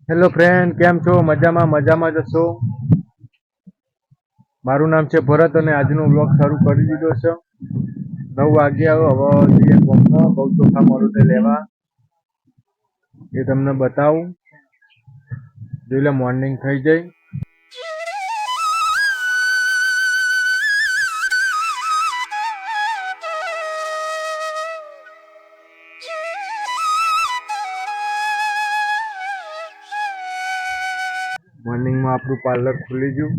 Hello friend, કેમ છો? મજામાં જ છો? મારું નામ છે ભરત અને આજનો બ્લોગ શરૂ કરી દીધો છે. 9 વાગ્યા હવે જઈએ ગામમાં બહુ ચોખા મળું તે લેવા એ તમને બતાવું. જોઈ લે મોર્નિંગ થઈ જાય. મોર્નિંગમાં આપણું પાર્લર ખુલી ગયું.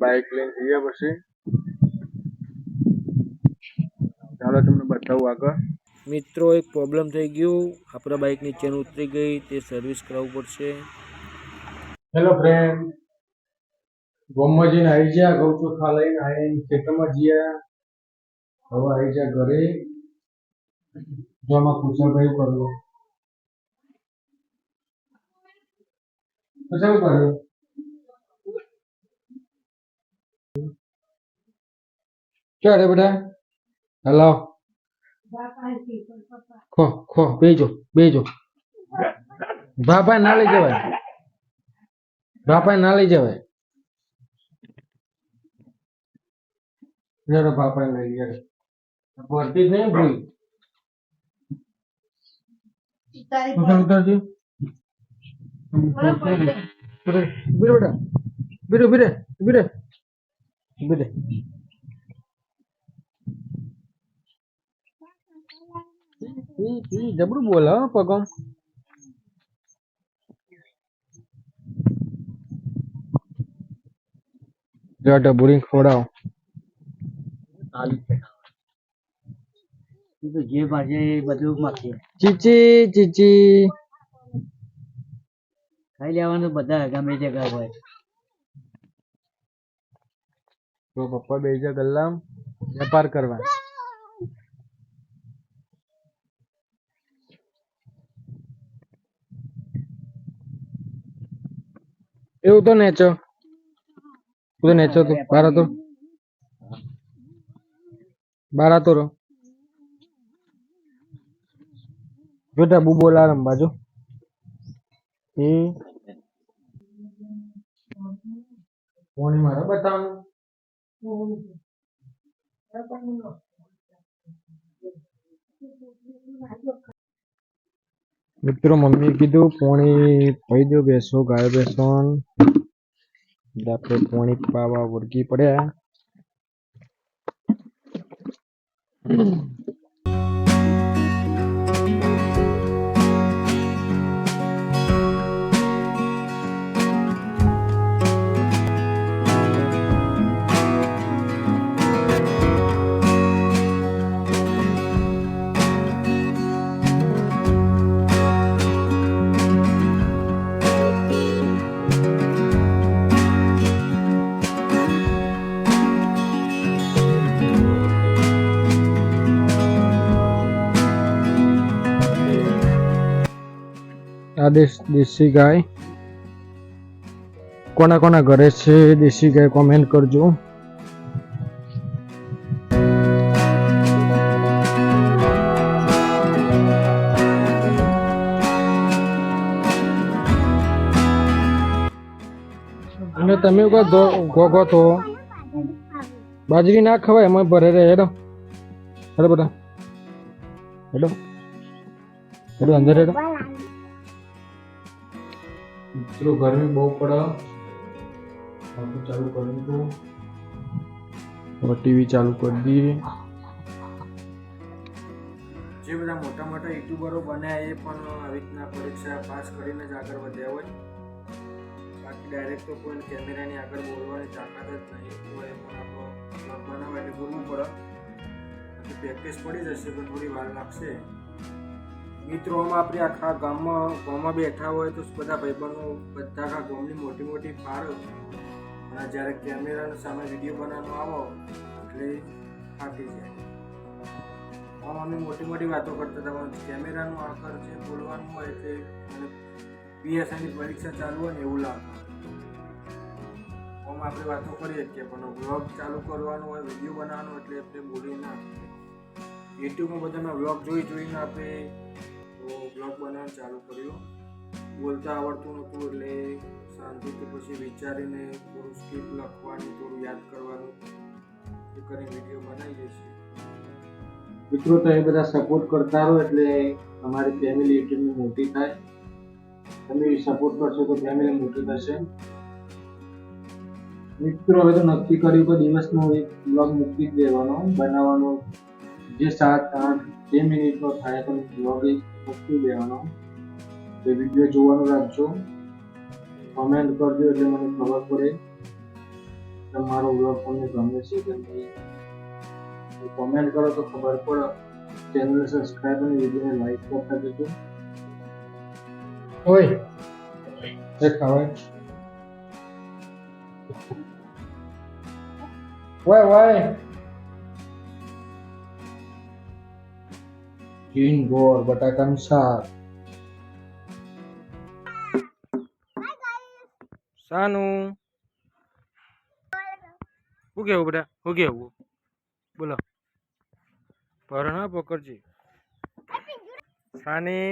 બાઇક લઈને જઈએ પછી ચાલો તમને બતાવું આગળ. મિત્રો એક પ્રોબ્લેમ થઈ ગયું, આપણા બાઇકની ચેન ઉતરી ગઈ, તે સર્વિસ કરાવવું પડશે. હેલો ફ્રેન્ડ, ગામમાં જઈને આવી ગયા, ઘઉં ચોખા લઈને આવીને ખેતરમાં જઈએ. હવે આવી જાય ઘરે. જોમાં કુશલભાઈ કરવું કુશલ કર્યું ક્યારે બેટા? હેલો ખો ખો બેજો બાપા ના લઈ જવાય, બાપા ના લઈ જવાય. જરા બાપા લઈ ગયા ભરતી જ નહીં ભૂલ ઉતરતી બીરે બીરે બીરે બીરે જબરું બોલે પગમ. ડબુરી ખોડાવ જે ભાજે બધું માખીએ ચીચી ચીચી ખાઈ લેવાનું, બધા ગમે તે ઘર હોય. તો પપ્પા બે જા ગલ્લામ વેપાર કરવા. એવું તો નેચો તો નેચો તો બારા તો રો જોટા બુ બોલા રંબા જો પોણી મારે બતાવવાનું. મિત્રો મમ્મી કીધું પોણી પી દો બેસો ગાય બેસો આપણે પોણી પાવા વળગી પડ્યા. આ દેશી ગાય કોના કોના ઘરે છે? દેશી ગાય કોમેન્ટ કરજો. અને તમે ગોગો તો બાજરી ના ખવાય એમાં ભરે રે. હેડો હેડો બધા હેડો હેડો અંદર હેડો. મિત્રો ગરમી બહુ પડે, ચાલુ કરી દીધું. હવે ટીવી ચાલુ કરી દઈએ. જે બધા મોટા મોટા યુટ્યુબરો બન્યા એ પણ આવી રીતના પરીક્ષા પાસ કરીને જ આગળ વધ્યા હોય. બાકી ડાયરેક્ટ તો કોઈ કેમેરાની આગળ બોલવાની તાકાત જ નહીં હોય, પણ આપણો બ્લોગ બનાવવા એટલે બોલવું પડે. પ્રેક્ટિસ પડી જશે પણ થોડી વાર લાગશે. મિત્રો આપણે આખા ગામમાં બેઠા હોય તો બધા ભાઈબંધો બધા આખા ગામની મોટી મોટી પાડો, અને જ્યારે કેમેરાની સામે વિડીયો બનાવવાનો આવો એટલે ફાટી જાય. અમે મોટી મોટી વાતો કરતા હતા, પણ કેમેરાનું આકર જે બોલવાનું હોય એટલે પીએસઆઈની પરીક્ષા ચાલુ હોય ને એવું લાગે. આપણે વાતો કરીએ કે પણ બ્લોગ ચાલુ કરવાનું હોય, વિડીયો બનાવવાનો એટલે આપણે બોલી ના. યુટ્યુબમાં બધાના વ્લોગ જોઈને આપણે બ્લોગ બનાવવાનું ચાલુ કર્યું. બોલતા આવડતું નહોતું એટલે શાંતિથી પછી વિચારીને થોડું સ્ક્રિપ્ટ લખવાની, થોડું યાદ કરવાનું એ કરીને વિડીયો બનાવીએ છીએ. મિત્રો તમે બધા સપોર્ટ કરતા રહો એટલે અમારી ફેમિલી યુટ્યુબની મોટી થાય. તમે સપોર્ટ કરશો તો ફેમિલી મોટી થશે. મિત્રો હવે તો નક્કી કર્યું કે દિવસનો એક બ્લોગ મૂકી જ દેવાનો, બનાવવાનો. જે 7-8 મિનિટનો થાય પણ બ્લોગ એક મૂકી દેવાનો. તે વિડીયો જોવાનું રાખજો, કમેન્ટ કરજો એટલે મને ખબર પડે તમારો બ્લોગ તમને ગમે છે કે નહીં. કમેન્ટ કરો તો ખબર પડે. ચેનલ સબસ્ક્રાઇબ અને વિડીયોને લાઈક કરતા જજો. ઓય એ ખાવાય વાય ચીન ગોળ બટાકાનું શાક. સાનું શું કેવું બેટા, શું કેવું બોલો. ભરણા પકડજી. સાની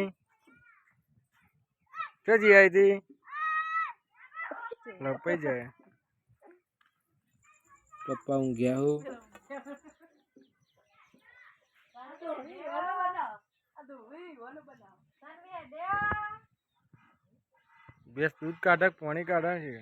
ક્યાંથી આવી હતી? લપાઈ જાય. પપ્પા હું ગયા હું. બેસ દૂધ કાઢે પાણી કાઢે છે.